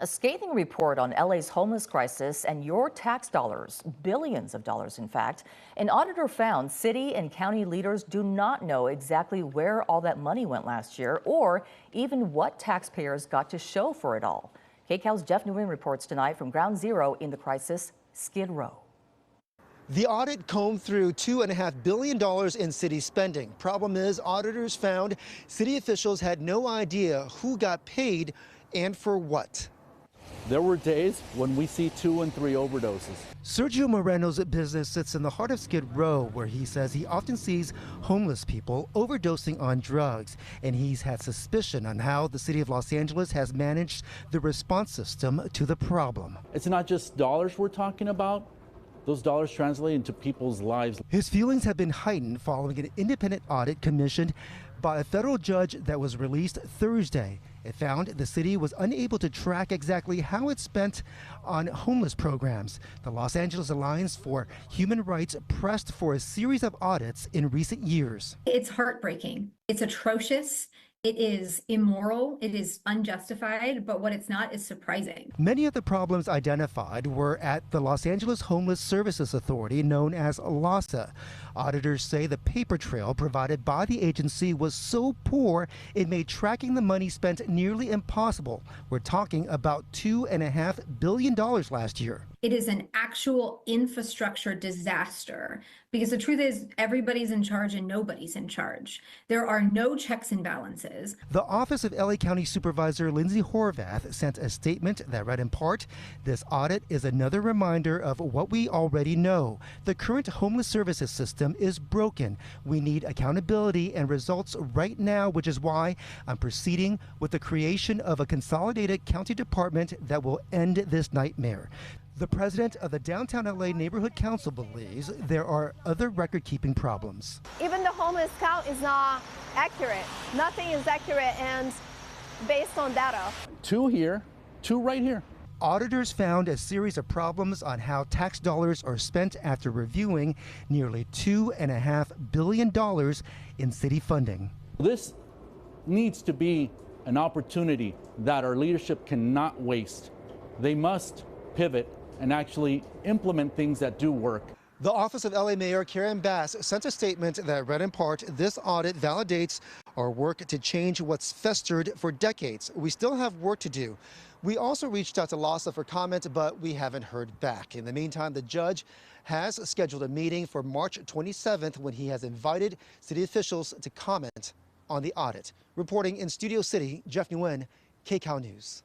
A scathing report on LA's homeless crisis and your tax dollars, billions of dollars in fact. An auditor found city and county leaders do not know exactly where all that money went last year or even what taxpayers got to show for it all. KCAL's Jeff Nguyen reports tonight from Ground Zero in the crisis, Skid Row. The audit combed through $2.5 billion in city spending. Problem is, auditors found city officials had no idea who got paid and for what. There were days when we see 2 and 3 overdoses. Sergio Moreno's business sits in the heart of Skid Row, where he says he often sees homeless people overdosing on drugs. And he's had suspicion on how the city of Los Angeles has managed the response system to the problem. It's not just dollars we're talking about. Those dollars translate into people's lives. His feelings have been heightened following an independent audit commissioned by a federal judge that was released Thursday. It found the city was unable to track exactly how it spent on homeless programs. The Los Angeles Alliance for Human Rights pressed for a series of audits in recent years. It's heartbreaking. It's atrocious. It is immoral, it is unjustified, but what it's not is surprising. Many of the problems identified were at the Los Angeles Homeless Services Authority, known as LAHSA. Auditors say the paper trail provided by the agency was so poor it made tracking the money spent nearly impossible. We're talking about $2.5 billion last year. It is an actual infrastructure disaster because the truth is everybody's in charge and nobody's in charge. There are no checks and balances. The Office of LA County Supervisor Lindsay Horvath sent a statement that read in part, "This audit is another reminder of what we already know. The current homeless services system is broken. We need accountability and results right now, which is why I'm proceeding with the creation of a consolidated county department that will end this nightmare." The president of the Downtown LA Neighborhood Council believes there are other record-keeping problems. Even the homeless count is not accurate. Nothing is accurate and based on data. 2 here, 2 right here. Auditors found a series of problems on how tax dollars are spent after reviewing nearly $2.5 billion in city funding. This needs to be an opportunity that our leadership cannot waste. They must pivot and actually implement things that do work. The office of LA Mayor Karen Bass sent a statement that read in part, "This audit validates our work to change what's festered for decades. We still have work to do." We also reached out to LAHSA for comment, but we haven't heard back. In the meantime, the judge has scheduled a meeting for March 27th when he has invited city officials to comment on the audit. Reporting in Studio City, Jeff Nguyen, KCAL News.